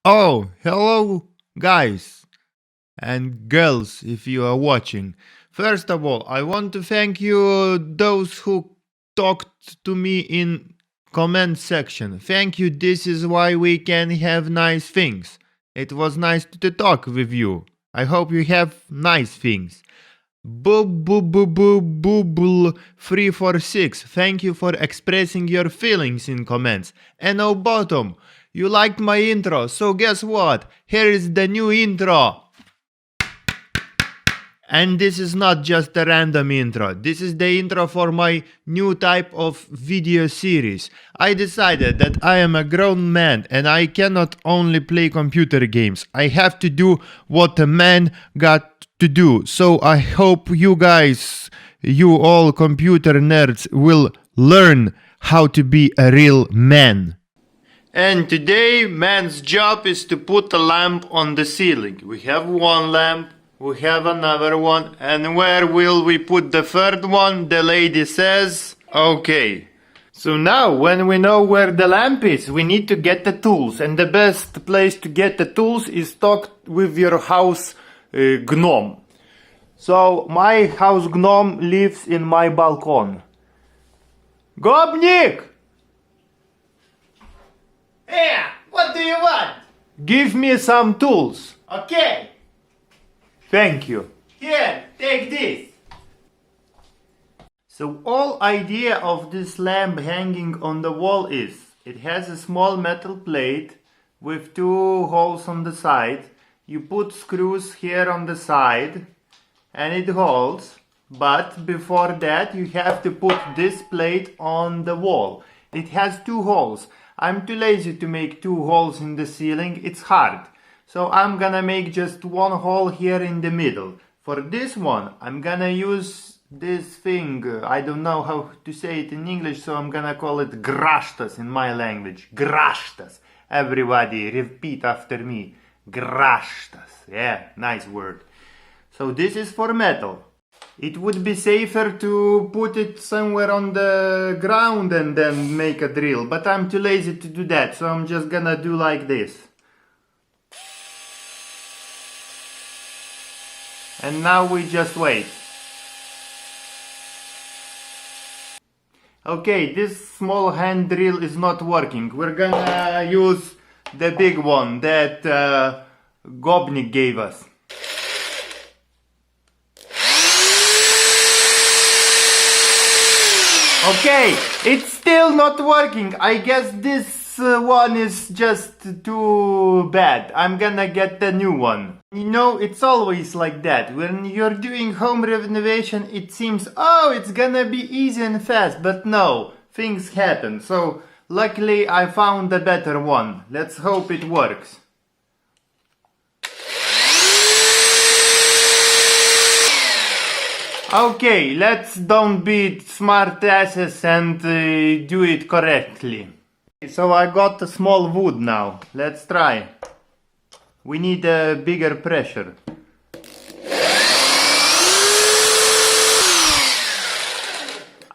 Oh, hello, guys and girls, if you are watching. First of all, I want to thank you, those who talked to me in comment section. Thank you. This is why we can have nice things. It was nice to talk with you. I hope you have nice things. Boo 346. Thank you for expressing your feelings in comments. And oh bottom, you liked my intro, so guess what? Here is the new intro. And this is not just a random intro. This is the intro for my new type of video series. I decided that I am a grown man and I cannot only play computer games. I have to do what a man got to do. So I hope you guys, you all computer nerds, will learn how to be a real man. And today, man's job is to put a lamp on the ceiling. We have one lamp, we have another one, and where will we put the third one? The lady says, okay. So now, when we know where the lamp is, we need to get the tools. And the best place to get the tools is talk with your house gnome. So, my house gnome lives in my balcony. Gobnik! Yeah, what do you want? Give me some tools. Okay. Thank you. Here, take this. So all idea of this lamp hanging on the wall is, it has a small metal plate with two holes on the side. You put screws here on the side and it holds. But before that you have to put this plate on the wall. It has two holes. I'm too lazy to make two holes in the ceiling, it's hard. So I'm gonna make just one hole here in the middle. For this one, I'm gonna use this thing, I don't know how to say it in English, so I'm gonna call it grashtas in my language. Grashtas. Everybody repeat after me. Grashtas. Yeah, nice word. So this is for metal. It would be safer to put it somewhere on the ground and then make a drill, but I'm too lazy to do that, so I'm just gonna do like this. And now we just wait. Okay, this small hand drill is not working. We're gonna use the big one that Gobnik gave us. Okay, it's still not working. I guess this one is just too bad. I'm gonna get the new one. You know, it's always like that. When you're doing home renovation, it seems, oh, it's gonna be easy and fast. But no, things happen. So, luckily I found a better one. Let's hope it works. Okay, let's don't be smart asses and do it correctly. So I got a small wood now. Let's try. We need a bigger pressure.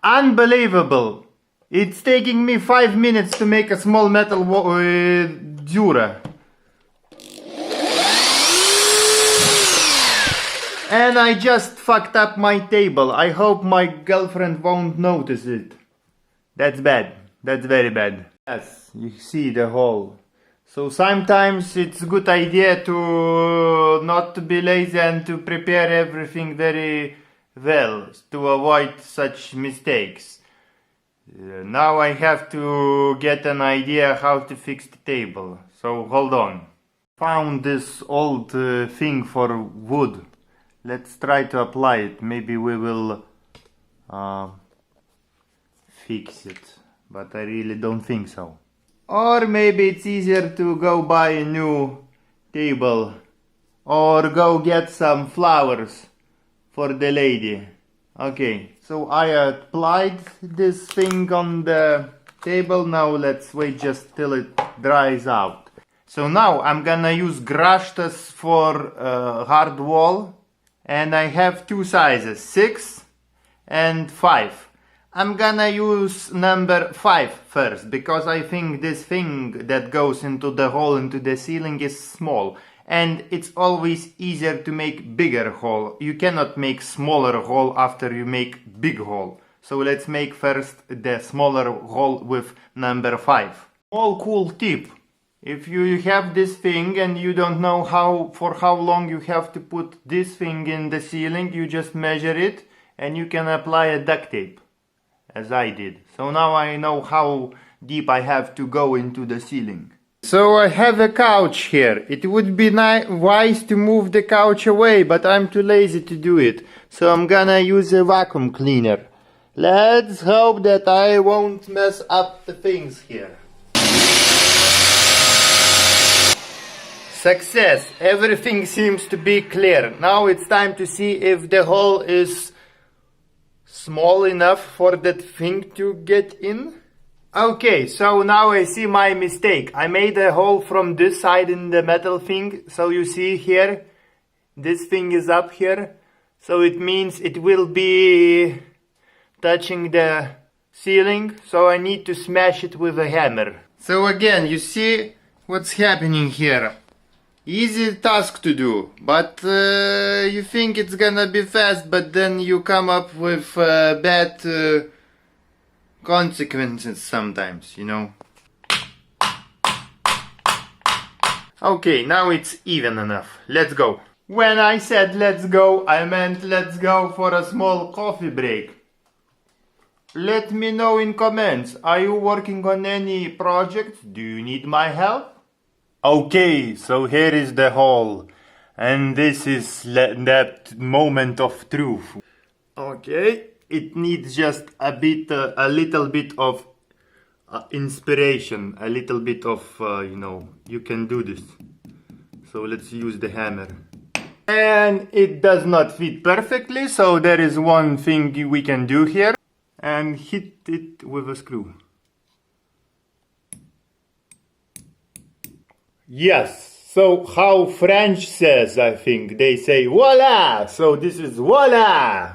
Unbelievable! It's taking me 5 minutes to make a small metal dura. And I just fucked up my table. I hope my girlfriend won't notice it. That's bad. That's very bad. Yes, you see the hole. So sometimes it's a good idea to not to be lazy and to prepare everything very well to avoid such mistakes. Now I have to get an idea how to fix the table. So hold on. Found this old thing for wood. Let's try to apply it. Maybe we will fix it. But I really don't think so. Or maybe it's easier to go buy a new table. Or go get some flowers for the lady. Okay, so I applied this thing on the table. Now let's wait just till it dries out. So now I'm gonna use grashtas for hard wall. And I have two sizes, 6 and 5. I'm gonna use number 5 first, because I think this thing that goes into the hole into the ceiling is small. And it's always easier to make bigger hole. You cannot make smaller hole after you make big hole. So let's make first the smaller hole with number 5. Small cool tip. If you have this thing and you don't know for how long you have to put this thing in the ceiling, you just measure it and you can apply a duct tape, as I did. So now I know how deep I have to go into the ceiling. So I have a couch here. It would be wise to move the couch away, but I'm too lazy to do it. So I'm gonna use a vacuum cleaner. Let's hope that I won't mess up the things here. Success! Everything seems to be clear. Now it's time to see if the hole is small enough for that thing to get in. Okay, so now I see my mistake. I made a hole from this side in the metal thing. So you see here, this thing is up here. So it means it will be touching the ceiling. So I need to smash it with a hammer. So again, you see what's happening here. Easy task to do, but you think it's gonna be fast, but then you come up with bad consequences sometimes, you know. Okay, now it's even enough. Let's go. When I said let's go, I meant let's go for a small coffee break. Let me know in comments, are you working on any projects? Do you need my help? Okay, so here is the hole, and this is that moment of truth. Okay, it needs just a little bit of inspiration, a little bit of, you can do this. So let's use the hammer. And it does not fit perfectly, so there is one thing we can do here, and hit it with a screw. Yes, so how French says, I think. They say voila, so this is voila.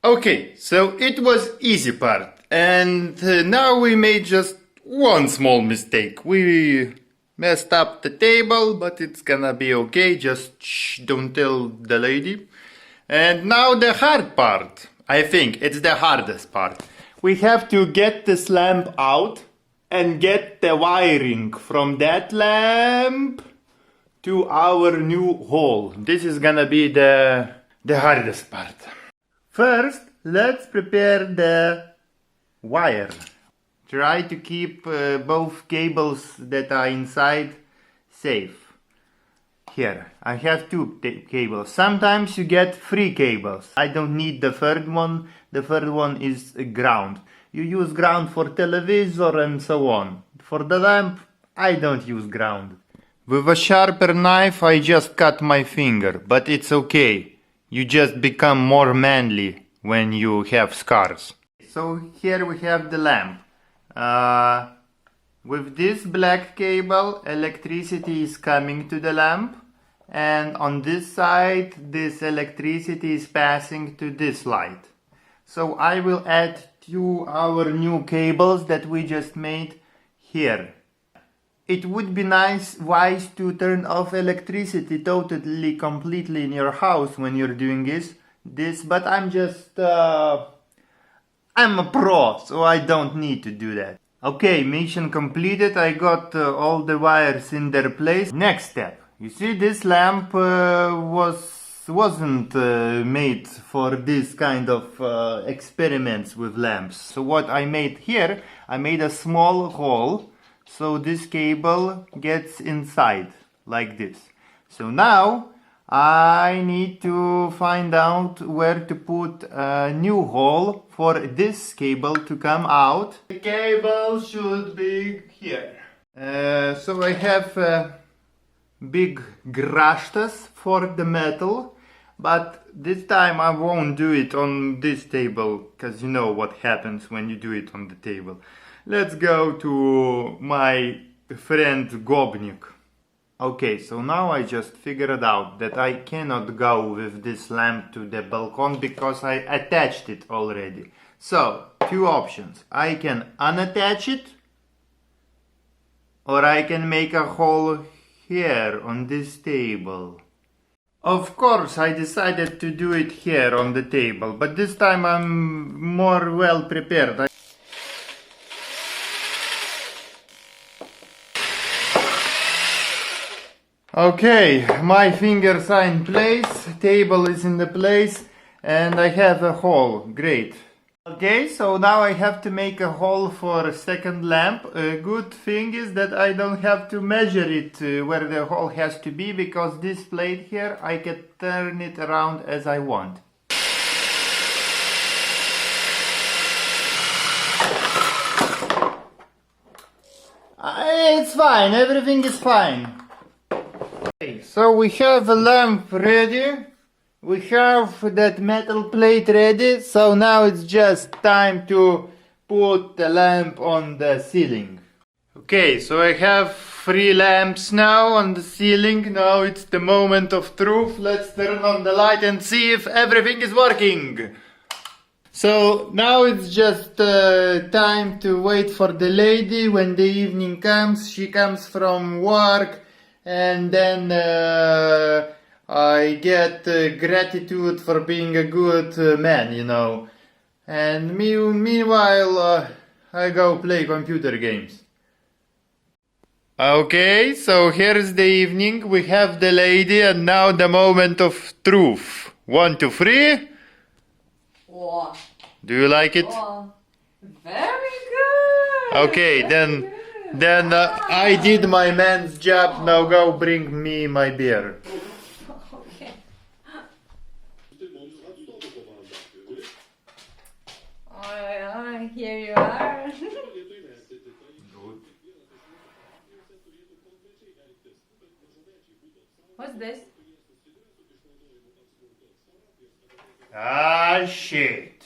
Okay, so it was easy part. And now we made just one small mistake. We messed up the table, but it's gonna be okay. Just shh, don't tell the lady. And now the hard part. I think it's the hardest part. We have to get this lamp out and get the wiring from that lamp to our new hole. This is gonna be the hardest part. First, let's prepare the wire. Try to keep both cables that are inside safe. Here, I have 2 cables. Sometimes you get 3 cables. I don't need the third one. The third one is ground. You use ground for televisor and so on. For the lamp, I don't use ground. With a sharper knife, I just cut my finger, but it's okay. You just become more manly when you have scars. So here we have the lamp. With this black cable, electricity is coming to the lamp. And on this side, this electricity is passing to this light. So I will add 2 our new cables that we just made here. It would be wise to turn off electricity totally, completely in your house when you're doing this, but I'm a pro, so I don't need to do that. Okay, mission completed. I got all the wires in their place. Next step. You see, this lamp wasn't made for this kind of experiments with lamps. So what I made here, I made a small hole so this cable gets inside like this. So now I need to find out where to put a new hole for this cable to come out. The cable should be here. So I have big grashtas for the metal, but this time I won't do it on this table, because you know what happens when you do it on the table. Let's go to my friend Gobnik. Okay, so now I just figured out that I cannot go with this lamp to the balcony because I attached it already. So two options. I can unattach it, or I can make a hole here on this table. Of course, I decided to do it here on the table, but this time I'm more well prepared. Okay, my fingers are in place, table is in the place, and I have a hole. Great. Okay, so now I have to make a hole for a second lamp. A good thing is that I don't have to measure it where the hole has to be, because this plate here, I can turn it around as I want. It's fine, everything is fine. Okay, so we have a lamp ready. We have that metal plate ready, so now it's just time to put the lamp on the ceiling. Okay, so I have 3 lamps now on the ceiling. Now it's the moment of truth. Let's turn on the light and see if everything is working. So now it's just time to wait for the lady. When the evening comes, she comes from work, and then I get gratitude for being a good man, you know. And meanwhile, I go play computer games. Okay, so here's the evening. We have the lady, and now the moment of truth. 1, 2, 3. Wow. Do you like it? Wow. Very good. Okay, then I did my man's job. Now go bring me my beer. Okay. Here you are. What's this? Ah, shit.